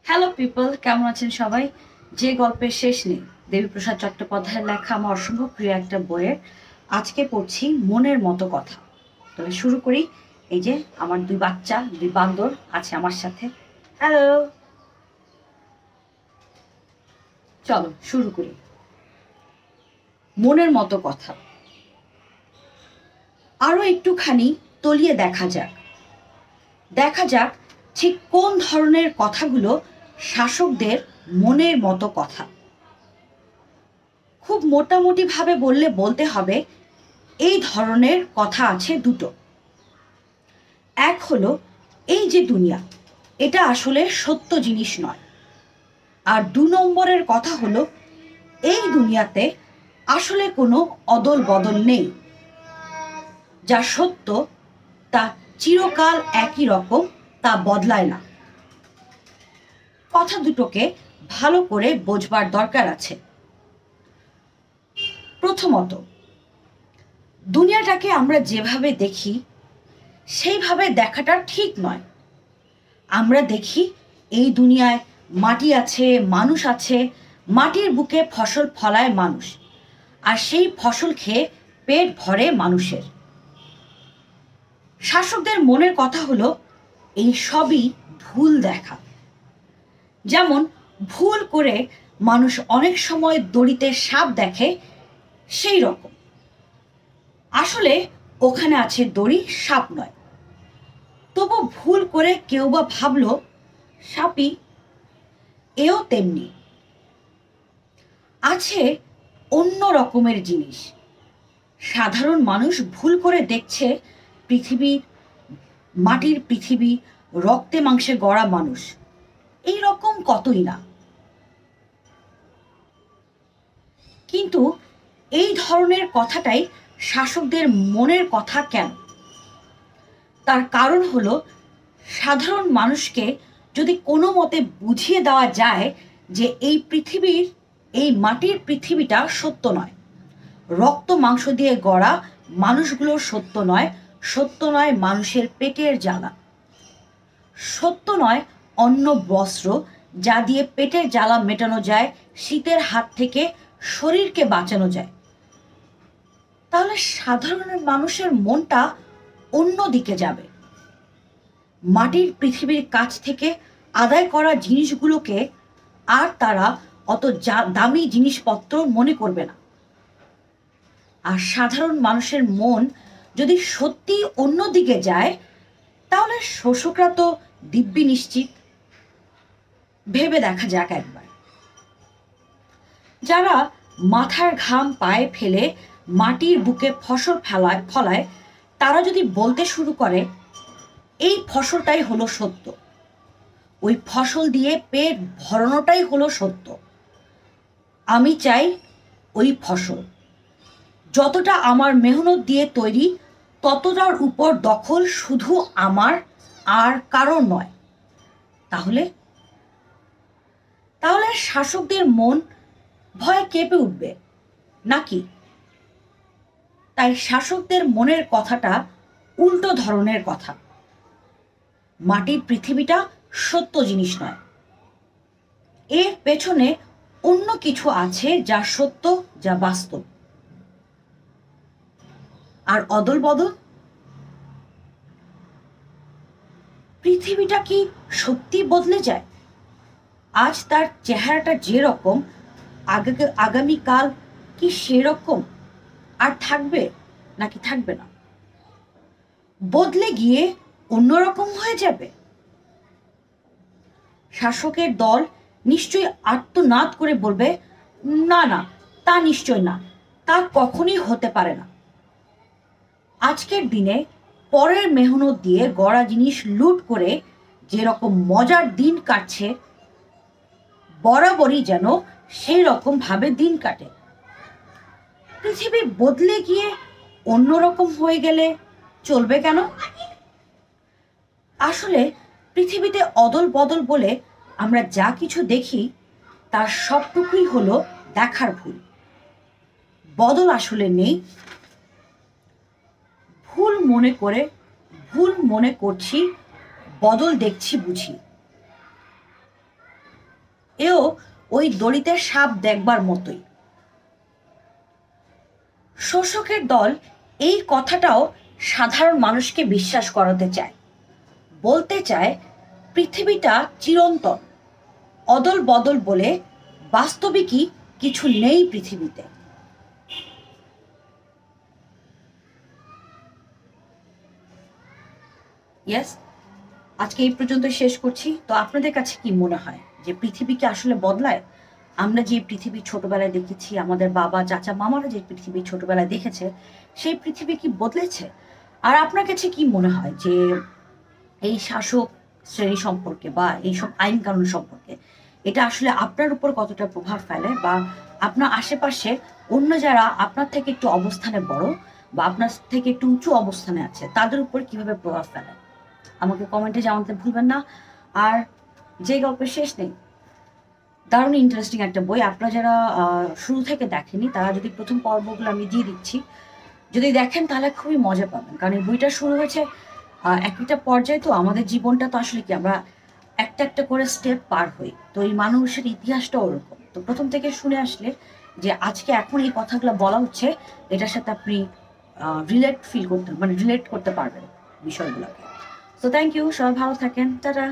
Hello people, কেমন আছেন সবাই? যে গল্পের শেষ নেই, দেবীপ্রসাদ চট্টোপাধ্যায়ের লেখা আমার অসম্ভব প্রিয় একটা বইয়ের আজকে পড়ছি মনের মতো কথা। তবে শুরু করি। এই যে আমার দুই বাচ্চা, দুই বান্দর আছে আমার সাথে। হ্যালো, চলো শুরু করি। মনের মতো কথা। আরো একটুখানি তলিয়ে দেখা যাক। দেখা যাক ঠিক কোন ধরনের কথাগুলো শাসকদের মনের মতো কথা। খুব মোটামুটিভাবে বলতে হবে এই ধরনের কথা আছে দুটো। এক হলো এই যে দুনিয়া, এটা আসলে সত্য জিনিস নয়। আর দু নম্বরের কথা হলো এই দুনিয়াতে আসলে কোনো অদল বদল নেই। যা সত্য তা চিরকাল একই রকম, তা বদলায় না। কথা দুটোকে ভালো করে বোঝবার দরকার আছে। প্রথমত, দুনিয়াটাকে আমরা যেভাবে দেখি সেইভাবে দেখাটা ঠিক নয়। আমরা দেখি এই দুনিয়ায় মাটি আছে, মানুষ আছে, মাটির বুকে ফসল ফলায় মানুষ, আর সেই ফসল খেয়ে পেট ভরে মানুষের। শাসকদের মনের কথা হলো এই সবই ভুল দেখা। যেমন ভুল করে মানুষ অনেক সময় দড়িতে সাপ দেখে, সেই রকম আসলে ওখানে আছে দড়ি, সাপ নয়। তবু ভুল করে কেউ বা ভাবলো সাপই। এও তেমনি আছে অন্য রকমের জিনিস। সাধারণ মানুষ ভুল করে দেখছে পৃথিবী, মাটির পৃথিবী, রক্তে মাংসে গড়া মানুষ, এই রকম কতই না। কিন্তু এই ধরনের কথাটাই শাসকদের মনের কথা কেন? তার কারণ হলো সাধারণ মানুষকে যদি কোনো মতে বুঝিয়ে দেওয়া যায় যে এই পৃথিবীর, এই মাটির পৃথিবীটা সত্য নয়, রক্ত মাংস দিয়ে গড়া মানুষগুলো সত্য নয়, সত্য নয় মানুষের পেটের জ্বালা, সত্য নয় অন্ন বস্ত্র যা দিয়ে পেটের জ্বালা মেটানো যায়, শীতের হাত থেকে শরীরকে বাঁচানো যায়, তাহলে সাধারণ মানুষের মনটা অন্য দিকে যাবে। মাটির পৃথিবীর কাছ থেকে আদায় করা জিনিসগুলোকে আর তারা অত দামি জিনিসপত্র মনে করবে না। আর সাধারণ মানুষের মন যদি সত্যি অন্যদিকে যায়, তাহলে শোষকরা তো দিব্যি নিশ্চিত। ভেবে দেখা যাক একবার, যারা মাথার ঘাম পায়ে ফেলে মাটির বুকে ফসল ফলায়, তারা যদি বলতে শুরু করে এই ফসলটাই হলো সত্য, ওই ফসল দিয়ে পেট ভরানোটাই হলো সত্য, আমি চাই ওই ফসল, যতটা আমার মেহনত দিয়ে তৈরি ততটার উপর দখল শুধু আমার আর কারো নয়, তাহলে তাহলে শাসকদের মন ভয়ে কেঁপে উঠবে নাকি? তাই শাসকদের মনের কথাটা উল্টো ধরনের কথা। মাটির পৃথিবীটা সত্য জিনিস নয়, এর পেছনে অন্য কিছু আছে যা সত্য, যা বাস্তব। আর অদল বদল, পৃথিবীটা কি সত্যি বদলে যায়? আজ তার চেহারাটা যেরকম, আগামীকাল কি সেরকম আর থাকবে নাকি থাকবে না? বদলে গিয়ে অন্যরকম হয়ে যাবে? শাসকের দল নিশ্চয়ই আর্তনাদ করে বলবে, না না, তা নিশ্চয় না, তা কখনই হতে পারে না। আজকের দিনে পরের মেহনত দিয়ে গড়া জিনিস লুট করে যেরকম মজার দিন কাটছে, বরাবরই যেন সেই রকম ভাবে দিন কাটে। পৃথিবী বদলে গিয়ে অন্যরকম হয়ে গেলে চলবে কেন? আসলে পৃথিবীতে অদল বদল বলে আমরা যা কিছু দেখি তার সবটুকুই হলো দেখার ভুল। বদল আসলে নেই। ভুল মনে করছি, বদল দেখছি বুঝি। এও ওই দড়িতে সাপ দেখবার মতোই। শোষকের দল এই কথাটাও সাধারণ মানুষকে বিশ্বাস করাতে চায়, বলতে চায় পৃথিবীটা চিরন্তন, অদল বদল বলে বাস্তবিকই কিছু নেই পৃথিবীতে। ইয়েস, আজকে এই পর্যন্ত শেষ করছি। তো আপনাদের কাছে কি মনে হয় যে পৃথিবী কি আসলে বদলায়? আমরা যে পৃথিবী ছোটবেলায় দেখেছি, আমাদের বাবা চাচা মামারা যে পৃথিবী ছোটবেলায় দেখেছে, সেই পৃথিবী কি বদলেছে? আর আপনার কাছে কি মনে হয় যে এই শাসক শ্রেণী সম্পর্কে বা এইসব আইন কানুন সম্পর্কে এটা আসলে আপনার উপর কতটা প্রভাব ফেলে, বা আপনার আশেপাশে অন্য যারা আপনার থেকে একটু অবস্থানে বড় বা আপনার থেকে একটু উঁচু অবস্থানে আছে তাদের উপর কিভাবে প্রভাব ফেলে? আমাকে কমেন্টে জানাতে ভুলবেন না। আর যে গল্পের শেষ নেই, দারুণ ইন্টারেস্টিং একটা বই। আপনারা যারা শুরু থেকে দেখেনি তারা যদি প্রথম পর্বগুলো আমি দিয়ে দিচ্ছি, যদি দেখেন তাহলে খুবই মজা পাবেন। কারণ এই বইটা শুরু হয়েছে একটা পর্যায়ে, তো আমাদের জীবনটা তো আসলে কি আমরা একটা একটা করে স্টেপ পার হই, তো এই মানুষের ইতিহাসটা ওরকম। তো প্রথম থেকে শুনে আসলে যে আজকে এখন এই কথাগুলো বলা হচ্ছে, এটার সাথে আপনি রিলেট করতে পারবেন বিষয়গুলোকে। তো থ্যাংক ইউ, সবাই ভালো থাকেন, টাটা।